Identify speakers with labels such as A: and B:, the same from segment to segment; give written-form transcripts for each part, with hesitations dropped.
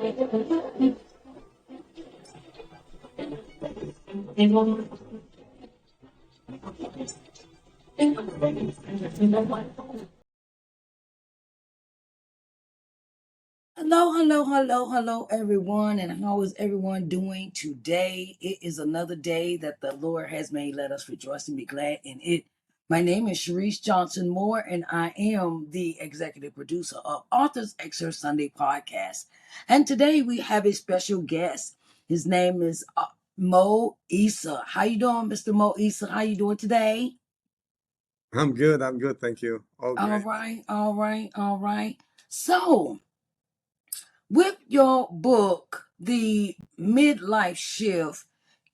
A: Hello, everyone, and how is everyone doing today? It is another day that the Lord has made. Let us rejoice and be glad in it. My name is Sharise Johnson Moore, and I am the executive producer of Authors Excerpt Sunday podcast. And today we have a special guest. His name is Mo Issa. How you doing, Mr. Mo Issa? How you doing today?
B: I'm good, thank you. All great.
A: All right. So, with your book, The Midlife Shift,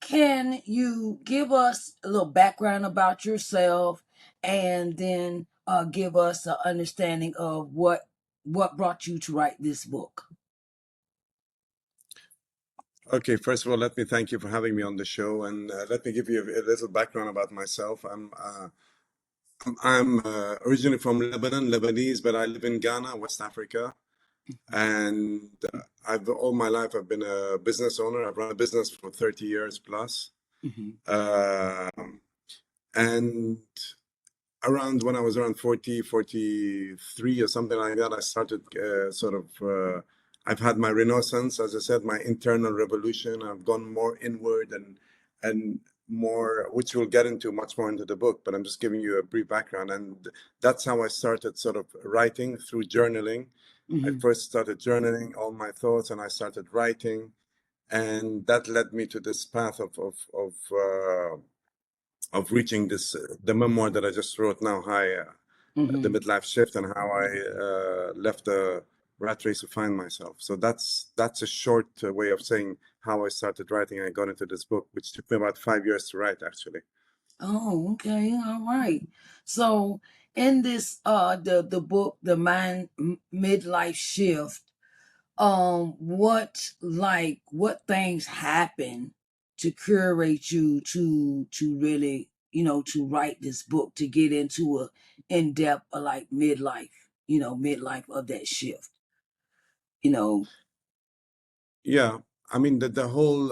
A: can you give us a little background about yourself and then give us an understanding of what brought you to write this book?
B: Okay, first of all, let me thank you for having me on the show, and let me give you a little background about myself. I'm originally from Lebanon, Lebanese, but I live in Ghana, West Africa, and I've all my life I've been a business owner. I've run a business for 30 years plus, and around when I was around 40, 43 or something like that, I started I've had my renaissance, as I said, my internal revolution. I've gone more inward and more, which we'll get into much more into the book, but I'm just giving you a brief background. And that's how I started sort of writing through journaling. I first started journaling all my thoughts and I started writing. And that led me to this path of reaching this the memoir that I just wrote now, the midlife shift, and how I left the rat race to find myself. So that's a short way of saying how I started writing. I got into this book, which took me about 5 years to write, actually.
A: Oh, okay, all right. So in this the book, The Midlife Shift, what things happen to curate you to really to write this book, to get into a in-depth like midlife of that shift, you know
B: Yeah, I mean the whole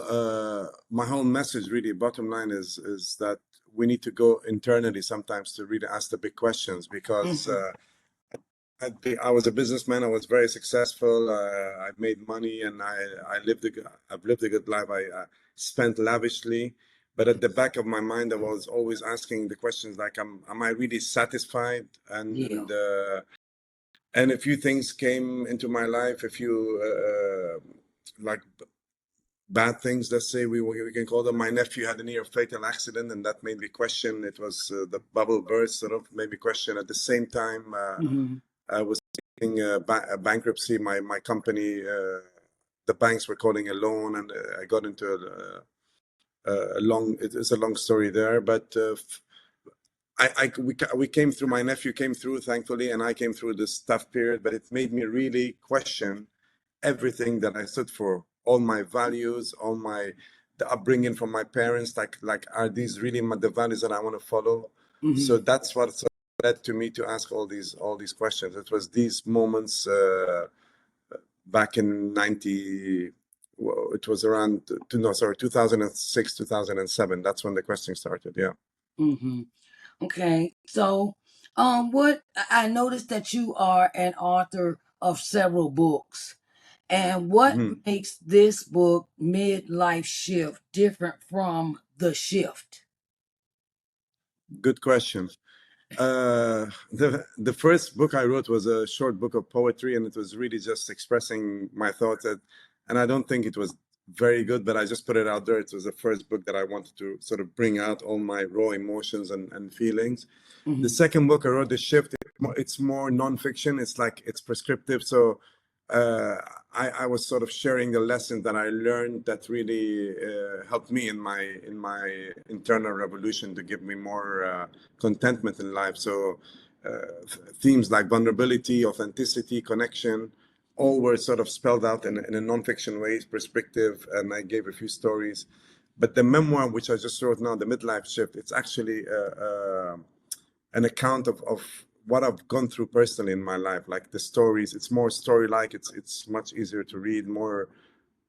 B: my whole message really, bottom line is that we need to go internally sometimes to really ask the big questions, because I was a businessman. I was very successful. I made money, and I've lived a good life. I spent lavishly, but at the back of my mind, I was always asking the questions like, am I really satisfied?
A: yeah.
B: And a few things came into my life, a few like bad things, let's say we can call them. My nephew had a near fatal accident, and that made me question. It was the bubble burst, sort of made me question. At the same time, I was in a bankruptcy. My company, the banks were calling a loan, and I got into a long. It's a long story there, but we came through. My nephew came through, thankfully, and I came through this tough period. But it made me really question everything that I stood for, all my values, the upbringing from my parents. Like, are these really the values that I want to follow? So that's what sort of led to me to ask all these questions. It was these moments back in 90. Well, it was around 2006, 2007. That's when the questioning started. Yeah.
A: Okay, so what I noticed that you are an author of several books. And what makes this book, Midlife Shift, different from The Shift?
B: Good question. The first book I wrote was a short book of poetry, and it was really just expressing my thoughts. And I don't think it was very good, but I just put it out there. It was the first book that I wanted to sort of bring out all my raw emotions and feelings. The second book I wrote, The Shift, it's more nonfiction. It's prescriptive. So I was sort of sharing the lessons that I learned that really helped me in my internal revolution to give me more contentment in life. So themes like vulnerability, authenticity, connection, all were sort of spelled out in a nonfiction way, perspective, and I gave a few stories. But the memoir, which I just wrote now, The Midlife Shift, it's actually an account of what I've gone through personally in my life, like the stories. It's more story-like. It's much easier to read, more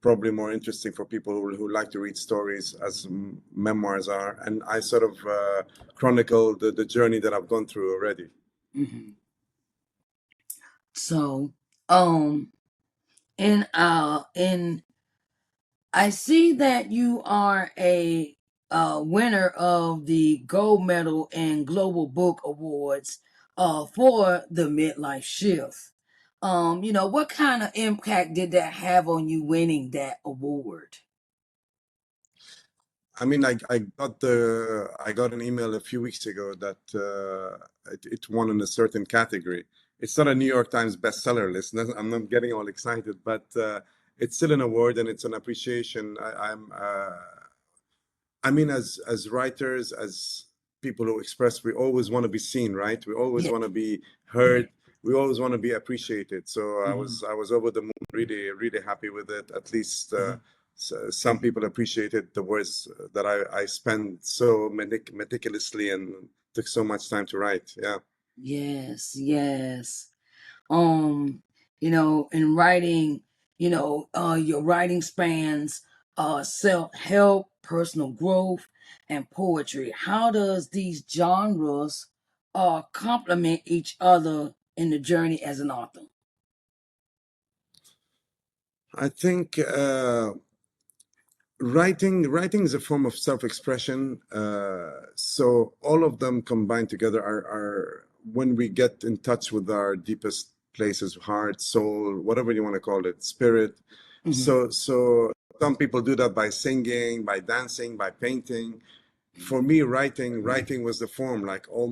B: probably more interesting for people who like to read stories as memoirs are. And I sort of chronicle the journey that I've gone through already.
A: Mm-hmm. So, in I see that you are a winner of the gold medal and global book awards for the Midlife Shift. What kind of impact did that have on you winning that award?
B: I mean, I got an email a few weeks ago that it won in a certain category. It's not a New York Times bestseller list. I'm not getting all excited, but it's still an award and it's an appreciation. I mean, as writers, as people who express, we always want to be seen, right? We always
A: Yeah.
B: want to be heard. We always want to be appreciated. So
A: Mm-hmm.
B: I was over the moon, really, really happy with it. At least some people appreciated the words that I spent so meticulously and took so much time to write. Yeah.
A: Yes, yes. In writing, your writing spans self-help, personal growth, and poetry. How does these genres complement each other in the journey as an author?
B: I think writing is a form of self-expression. So all of them combined together are when we get in touch with our deepest places, heart, soul, whatever you want to call it, spirit.
A: Mm-hmm.
B: So some people do that by singing, by dancing, by painting. For me, writing was the form. Like all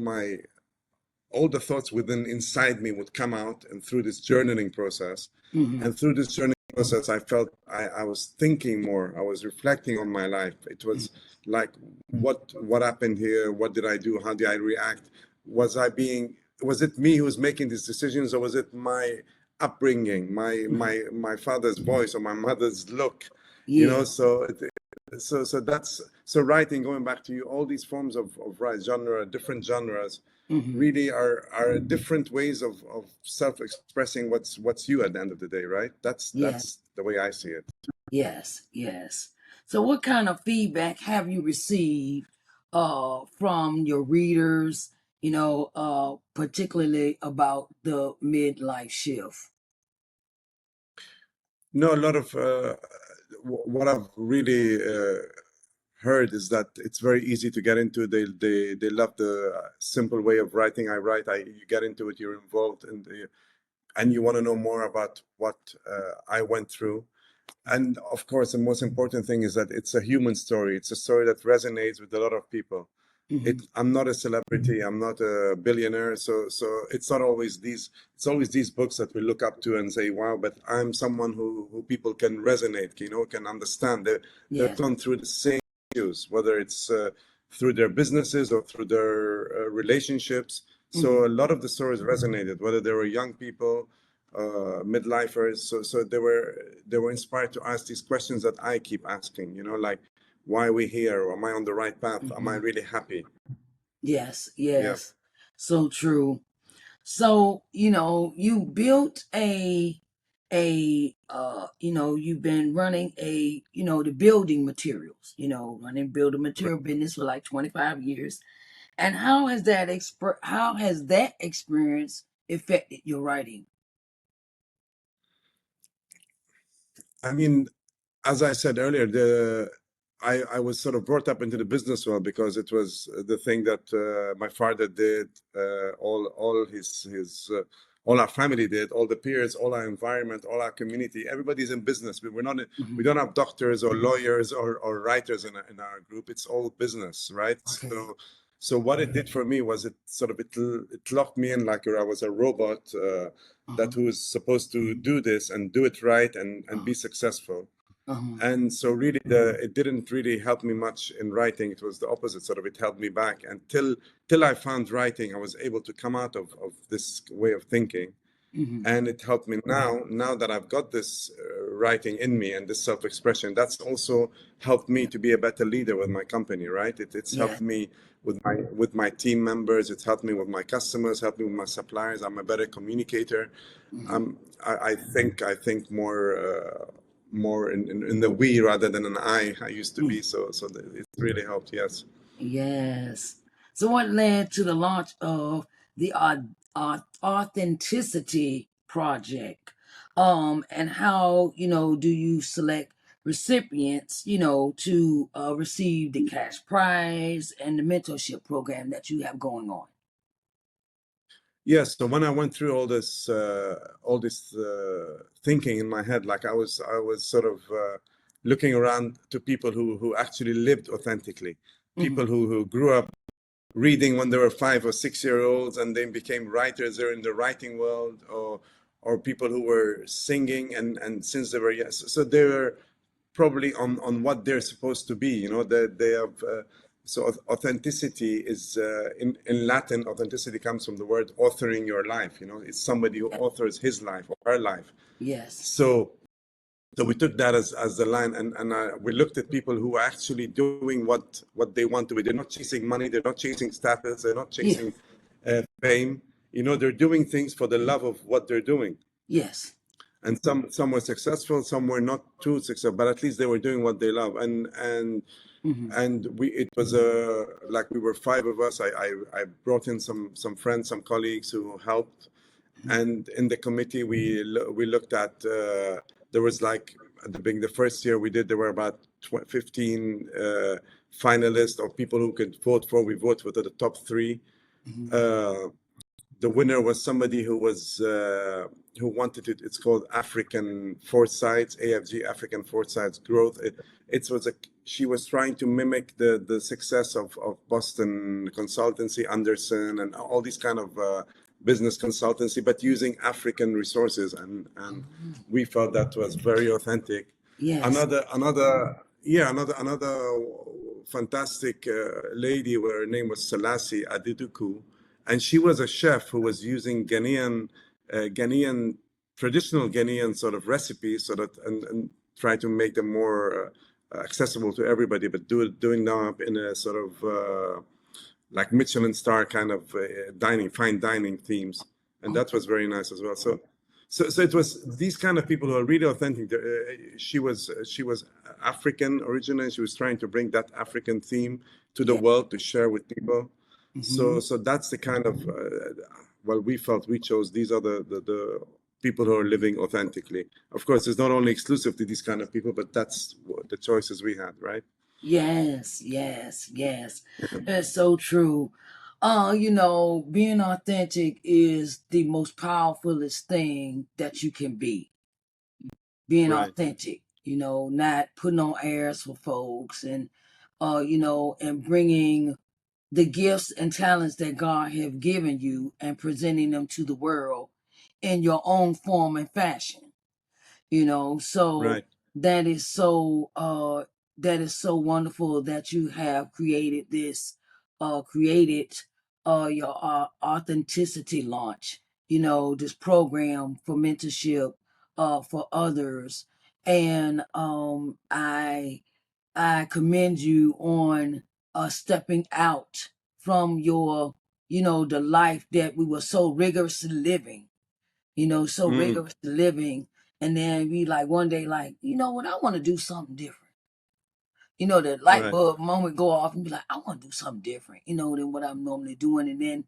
B: the thoughts within inside me would come out, and through this journaling process,
A: Mm-hmm.
B: and through this journaling process, I felt I was thinking more. I was reflecting on my life. It was like, what happened here? What did I do? How did I react? Was it me who was making these decisions, or was it my upbringing, my father's voice, or my mother's look? You know,
A: Yeah.
B: so writing, going back to you, all these forms of different genres
A: Mm-hmm.
B: really are different ways of self-expressing what's you at the end of the day, right?
A: Yeah.
B: That's the way I see it.
A: Yes. Yes. So, what kind of feedback have you received from your readers? Particularly about the midlife shift.
B: No, a lot of what I've really heard is that it's very easy to get into. They love the simple way of writing. You get into it, you're involved, and you want to know more about what I went through. And of course, the most important thing is that it's a human story. It's a story that resonates with a lot of people.
A: Mm-hmm.
B: I'm not a celebrity. I'm not a billionaire. So it's not always these. It's always these books that we look up to and say, "Wow!" But I'm someone who people can resonate, can understand. They've
A: Yes.
B: gone through the same issues, whether it's through their businesses or through their relationships.
A: Mm-hmm.
B: So a lot of the stories resonated, whether they were young people, midlifers. So they were inspired to ask these questions that I keep asking. Like, why are we here? Or am I on the right path? Am I
A: Mm-hmm.
B: really happy?
A: Yes.
B: Yeah.
A: Yes. So true. So you built you've been running the building materials, running building material business for like 25 years. And how has that experience affected your writing?
B: I mean, as I said earlier, I was sort of brought up into the business world because it was the thing that my father did, all our family did, all the peers, all our environment, all our community. Everybody's in business. We
A: Mm-hmm.
B: don't have doctors or lawyers or writers in our group. It's all business, right?
A: Okay.
B: So what it did for me was it locked me in like I was a robot
A: Uh-huh.
B: that was supposed to do this and do it right and
A: Uh-huh.
B: be successful.
A: Uh-huh.
B: And so really it didn't really help me much in writing. It was the opposite, sort of it held me back until I found writing. I was able to come out of this way of thinking. And it helped me now that I've got this writing in me and this self-expression, that's also helped me to be a better leader with my company, right? It's
A: Yes.
B: helped me with my team members, it's helped me with my customers, helped me with my suppliers. I'm a better communicator. I think more in the we rather than an I used to be. So it's really helped. Yes.
A: Yes. So, what led to the launch of the Authenticity Project? And how, do you select recipients, to receive the cash prize and the mentorship program that you have going on?
B: Yes. So when I went through all this thinking in my head, like I was sort of looking around to people who actually lived authentically,
A: Mm-hmm.
B: people who grew up reading when they were 5 or 6 year olds and then became writers. They're in the writing world, or people who were singing and since they were, yes, so they were probably on what they're supposed to be. They have. So authenticity is in Latin. Authenticity comes from the word authoring your life. It's somebody who authors his life or her life.
A: Yes.
B: So we took that as the line, and we looked at people who are actually doing what they want to be. They're not chasing money. They're not chasing status. They're not
A: Yeah.
B: chasing fame. They're doing things for the love of what they're doing.
A: Yes.
B: And some were successful, some were not too successful, but at least they were doing what they love.
A: Mm-hmm.
B: And it was like we were five of us. I brought in some friends, some colleagues who helped, and in the committee we looked at there was like at the beginning, the first year we did, there were about 15 finalists or people who could vote for. We voted for the top three. The winner was somebody who wanted it. It's called African Foresight, AFG, African Foresight Growth. It was she was trying to mimic the success of Boston consultancy, Anderson, and all these kind of business consultancy, but using African resources, and we felt that was very authentic.
A: Yes.
B: Another fantastic lady, her name was Selassie Adiduku, and she was a chef who was using Ghanaian traditional Ghanaian sort of recipes, so that and try to make them more accessible to everybody, but doing them up in a sort of like Michelin star kind of fine dining themes, and that was very nice as well. So it was these kind of people who are really authentic. She was African originally. She was trying to bring that African theme to the
A: Yeah.
B: world to share with people.
A: Mm-hmm.
B: So that's the kind of well, we felt we chose. These are the people who are living authentically. Of course, it's not only exclusive to these kind of people, but that's the choices we had, right?
A: Yes, yes, yes. That's so true. Being authentic is the most powerfulest thing that you can be. Being
B: Right.
A: authentic, not putting on airs for folks, and and bringing the gifts and talents that God have given you and presenting them to the world in your own form and fashion. So
B: Right.
A: that is so wonderful that you have created your authenticity launch, this program for mentorship for others. And I commend you on stepping out from your, the life that we were so rigorously living,
B: Mm,
A: and then we like one day, like, you know what, I want to do something different. The light
B: right.
A: bulb moment go off and be like, I want to do something different, than what I'm normally doing. And then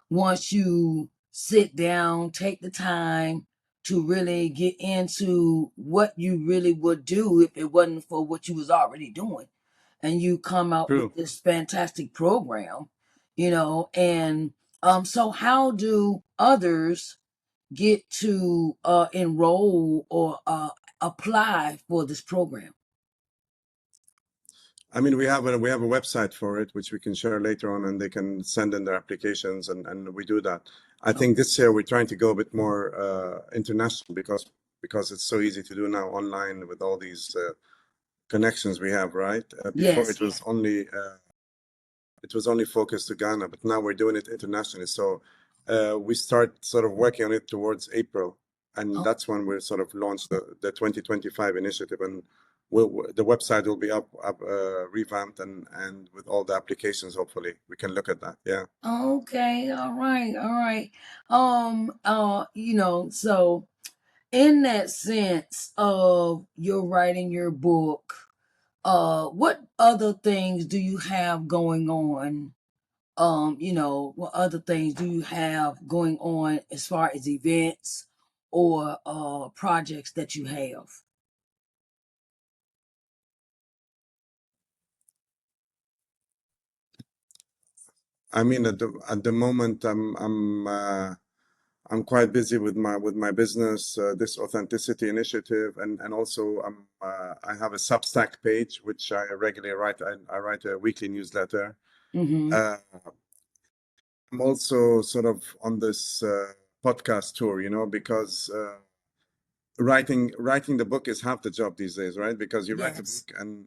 A: once you sit down, take the time to really get into what you really would do if it wasn't for what you was already doing, and you come out with
B: True.
A: this fantastic program, and so how do others get to enroll or apply for this program?
B: I mean, we have a website for it, which we can share later on, and they can send in their applications, and we do that. I
A: Oh,
B: think this year we're trying to go a bit more international because it's so easy to do now online with all these connections we have, right? Before
A: yes,
B: it was only focused to Ghana, but now we're doing it internationally. So we start sort of working on it towards April, and
A: Oh,
B: that's when we sort of launch the 2025 initiative, and the website will be up revamped and with all the applications. Hopefully, we can look at that. Yeah.
A: okay, all right, all right. So in that sense of you're writing your book, what other things do you have going on? What other things do you have going on as far as events or projects that you have?
B: I mean, at the moment, I'm quite busy with my business, this authenticity initiative, and also I have a Substack page which I regularly write. I write a weekly newsletter.
A: Mm-hmm.
B: Uh, I'm also sort of on this podcast tour, because writing the book is half the job these days, right? Because you write a
A: Yes.
B: book, and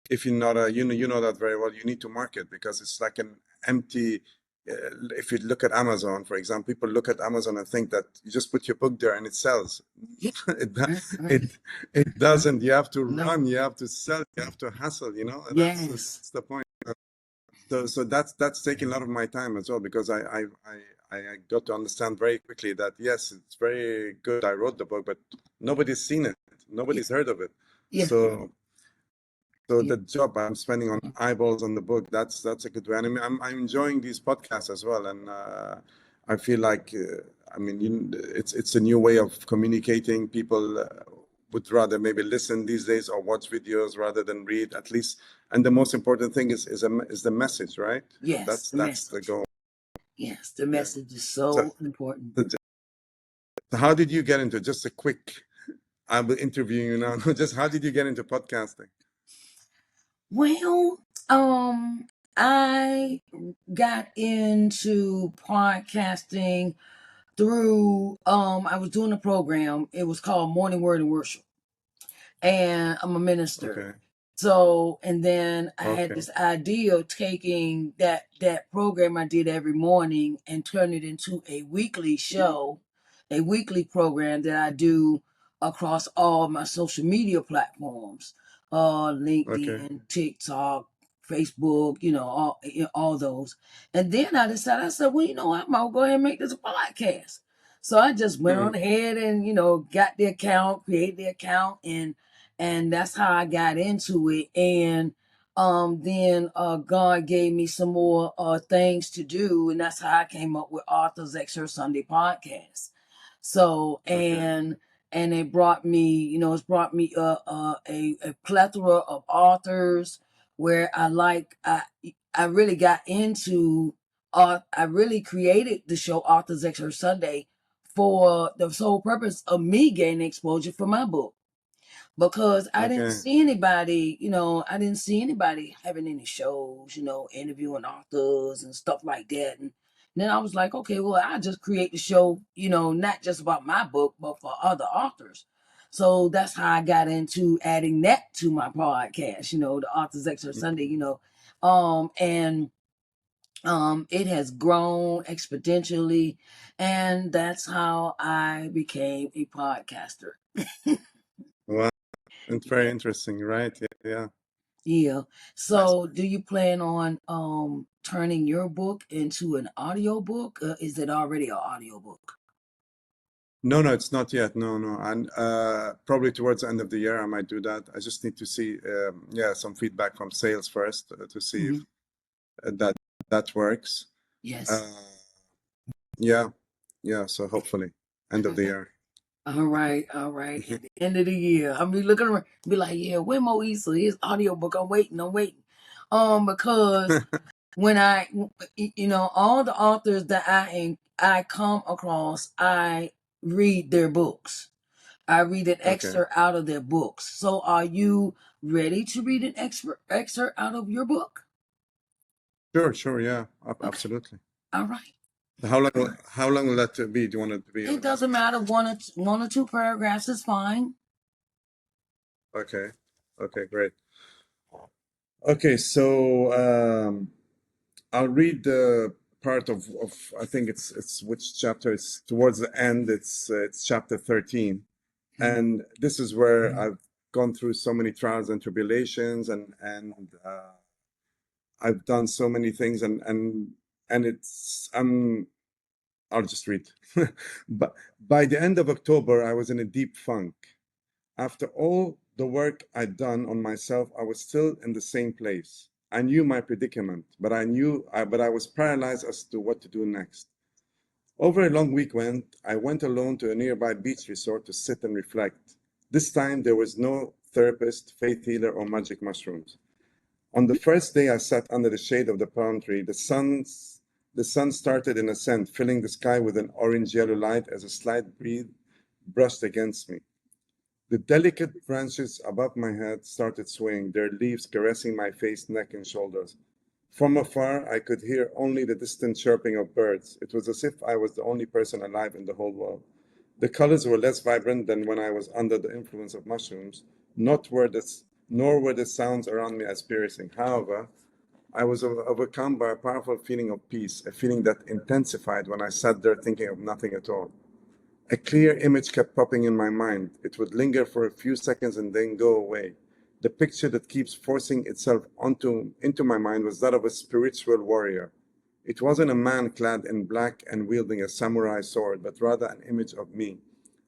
B: if you're not a, you know that very well, you need to market because it's like an empty. If you look at Amazon, for example, people look at Amazon and think that you just put your book there and it sells.
A: Yeah.
B: it, do-
A: Right, right.
B: it doesn't. You have to
A: No.
B: run, you have to sell, you have to hustle.
A: Yes.
B: That's the point. So that's taking a lot of my time as well because I got to understand very quickly that yes, it's very good. I wrote the book, but nobody's seen it.
A: Yeah.
B: Nobody's heard of it.
A: Yeah.
B: So
A: Yeah.
B: the job I'm spending on eyeballs on the book, that's a good way. And I mean, I'm enjoying these podcasts as well, and I feel like I mean, it's a new way of communicating. People would rather maybe listen these days or watch videos rather than read, at least. And the most important thing is the message, right?
A: Yes.
B: That's
A: The
B: that's the
A: message.
B: goal.
A: Yes. The
B: Yeah.
A: message is
B: So,
A: so important.
B: so how did you get into it? Just a quick. I'll be interviewing you now. Just how did you get into podcasting?
A: Well, I got into podcasting through I was doing a program. It was called Morning Word and Worship, and I'm a minister.
B: Okay.
A: So, and then I had
B: Okay.
A: this idea of taking that program I did every morning and turn it into a weekly show, a weekly program that I do across all my social media platforms,
B: Okay.
A: LinkedIn, TikTok, Facebook, all those. And then I decided, I said, well, I'm gonna go ahead and make this a podcast. So I just went
B: Hmm.
A: on ahead and got the account, created the account, and that's how I got into it. And then God gave me some more things to do, and that's how I came up with Authors Excerpt Sunday podcast. So
B: Okay.
A: and it brought me, it's brought me a plethora of authors where I really got into I really created the show Authors Excerpt Sunday for the sole purpose of me gaining exposure for my book, because
B: Okay.
A: I didn't see anybody having any shows, interviewing authors and stuff like that. And then I was like, okay, well, I just create the show, not just about my book, but for other authors. So that's how I got into adding that to my podcast, the Authors Extra Sunday, and it has grown exponentially, and that's how I became a podcaster.
B: Wow. It's very interesting, right? Yeah. Yeah.
A: Yeah.
B: Nice.
A: So, do you plan on turning your book into an audio book? Is it already an audio book?
B: No, no, it's not yet. No, no. And probably towards the end of the year, I might do that. I just need to see, yeah, some feedback from sales first to see if
A: Hmm.
B: that works.
A: Yes.
B: Uh, yeah, yeah. So hopefully, end of the year.
A: All right, all right. At the end of the year, I'll be looking around, be like, yeah, where Mo Issa? His audio book. I'm waiting. Because when all the authors that I come across, I read their books. I read an
B: Okay.
A: excerpt out of their books. So are you ready to read an excerpt out of your book?
B: Sure, sure. Yeah,
A: Okay.
B: absolutely.
A: All right.
B: How long will that be? Do you want it to be
A: It
B: like?
A: doesn't matter. One or two paragraphs is fine.
B: Okay. Okay, great. Okay, so I'll read the part of I think it's which chapter? It's towards the end. It's chapter 13, and this is where I've gone through so many trials and tribulations, and I've done so many things, and it's I'll just read. But by the end of October, I was in a deep funk. After all the work I'd done on myself, I was still in the same place. I knew my predicament, but I was paralyzed as to what to do next. Over a long weekend, I went alone to a nearby beach resort to sit and reflect. This time, there was no therapist, faith healer, or magic mushrooms. On the first day I sat under the shade of the palm tree, the sun started in ascent, filling the sky with an orange-yellow light as a slight breeze brushed against me. The delicate branches above my head started swaying, their leaves caressing my face, neck, and shoulders. From afar, I could hear only the distant chirping of birds. It was as if I was the only person alive in the whole world. The colors were less vibrant than when I was under the influence of mushrooms, nor were the sounds around me as piercing. However, I was overcome by a powerful feeling of peace, a feeling that intensified when I sat there thinking of nothing at all. A clear image kept popping in my mind. It would linger for a few seconds and then go away. The picture that keeps forcing itself into my mind was that of a spiritual warrior. It wasn't a man clad in black and wielding a samurai sword, but rather an image of me.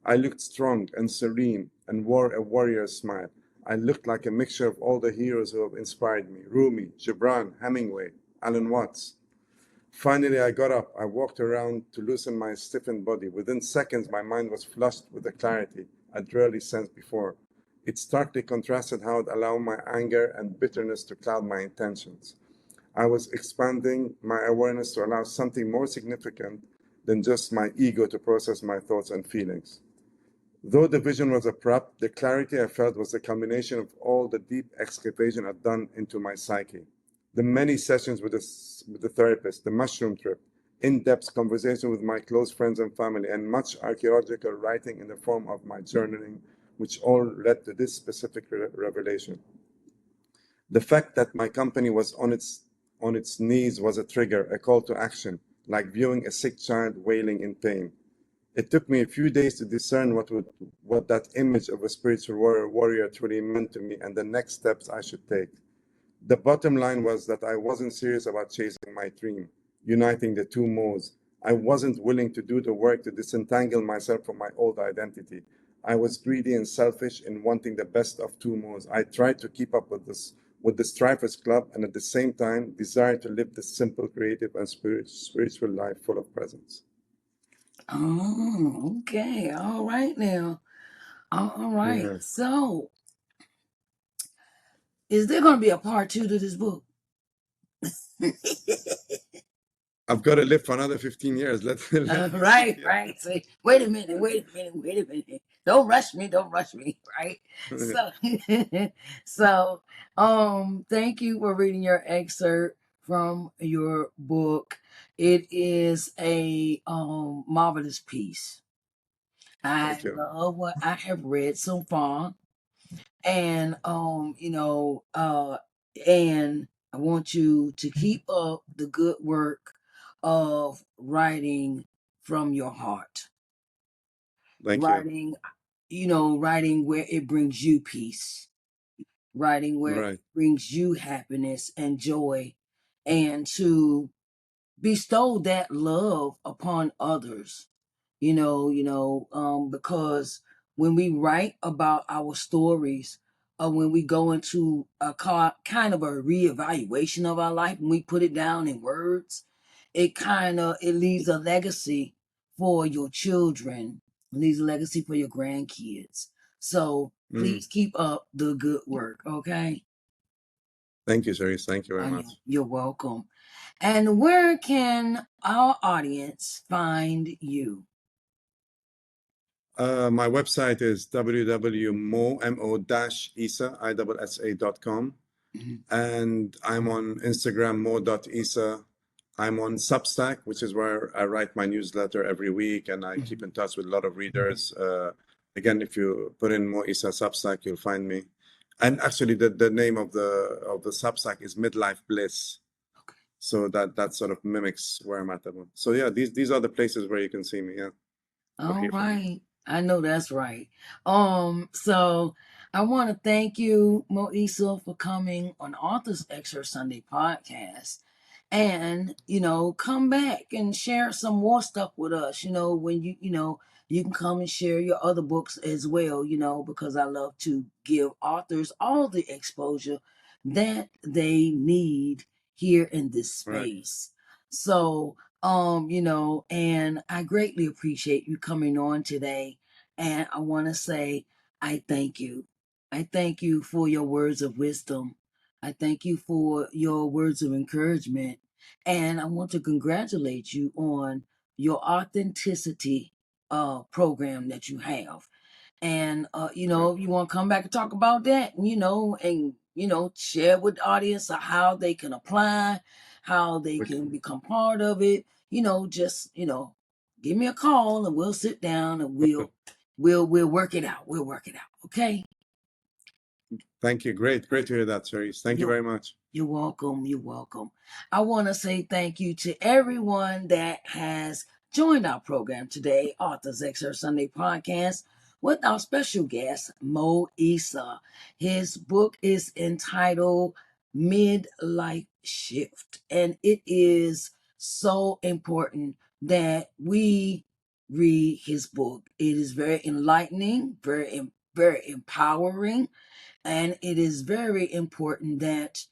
B: I looked strong and serene and wore a warrior's smile. I looked like a mixture of all the heroes who have inspired me: Rumi, Gibran, Hemingway, Alan Watts. Finally, I got up. I walked around to loosen my stiffened body. Within seconds, my mind was flushed with a clarity I'd rarely sensed before. It starkly contrasted how I'd allowed my anger and bitterness to cloud my intentions. I was expanding my awareness to allow something more significant than just my ego to process my thoughts and feelings. Though the vision was abrupt, the clarity I felt was the culmination of all the deep excavation I'd done into my psyche. The many sessions with the therapist, the mushroom trip, in-depth conversation with my close friends and family, and much archaeological writing in the form of my journaling, which all led to this specific revelation. The fact that my company was on its knees was a trigger, a call to action, like viewing a sick child wailing in pain. It took me a few days to discern what that image of a spiritual warrior truly meant to me and the next steps I should take. The bottom line was that I wasn't serious about chasing my dream, uniting the two modes. I wasn't willing to do the work to disentangle myself from my old identity. I was greedy and selfish in wanting the best of two modes. I tried to keep up with the Strivers Club and at the same time desired to live this simple, creative, and spiritual life full of presence.
A: Oh, okay. All right now. All right.
B: Yeah.
A: So, is there going to be a part 2 to this book?
B: I've got to live for another 15 years. Let
A: Right, right. So, wait a minute. Don't rush me, right? So, so, thank you for reading your excerpt from your book. It is a marvelous piece. I
B: Thank you.
A: love what I have read so far, and and I want you to keep up the good work of writing from your heart.
B: Thank you.
A: Writing, writing where it brings you peace, writing where it
B: Right.
A: brings you happiness and joy, and to bestow that love upon others. Because when we write about our stories, when we go into a kind of a reevaluation of our life, when we put it down in words, it leaves a legacy for your children, leaves a legacy for your grandkids. So
B: Mm.
A: please keep up the good work, okay?
B: Thank you, Sharise. Thank you very much.
A: You're welcome. And where can our audience find you?
B: My website is www.mo-issa.com.
A: Mhm.
B: And I'm on Instagram, mo.issa. I'm on Substack, which is where I write my newsletter every week, and I keep in touch with a lot of readers. Again, if you put in Mo Issa Substack, you'll find me. And actually, the name of the Substack is Midlife Bliss.
A: Okay.
B: So that sort of mimics where I'm at the moment. So yeah, these are the places where you can see me, yeah. Or
A: All
B: hear from me.
A: right. I know that's right. So I want to thank you, Issa, for coming on Author's Excerpt Sunday podcast. And, come back and share some more stuff with us, when you can come and share your other books as well, because I love to give authors all the exposure that they need here in this space. Right. So, and I greatly appreciate you coming on today. And I want to say, I thank you. I thank you for your words of wisdom. I thank you for your words of encouragement. And I want to congratulate you on your authenticity program that you have. And if you want to come back and talk about that, and share with the audience how they can apply, how they can become part of it, just give me a call and we'll sit down and we'll work it out. We'll work it out. Okay.
B: Thank you. Great to hear that, Sharise. Thank you very much.
A: You're welcome. You're welcome. I want to say thank you to everyone that has joined our program today, Author's Excerpt Sunday podcast, with our special guest, Mo Issa. His book is entitled Midlife Shift, and it is so important that we read his book. It is very enlightening, very empowering, and it is very important that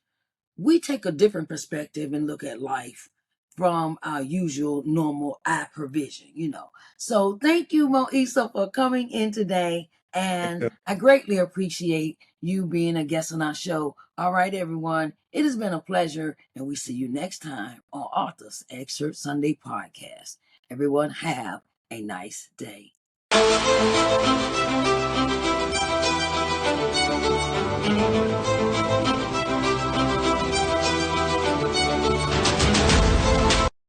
A: we take a different perspective and look at life from our usual normal eye provision, So thank you, Mo Issa, for coming in today. And I greatly appreciate you being a guest on our show. All right, everyone. It has been a pleasure. And we see you next time on Author's Excerpt Sunday podcast. Everyone have a nice day.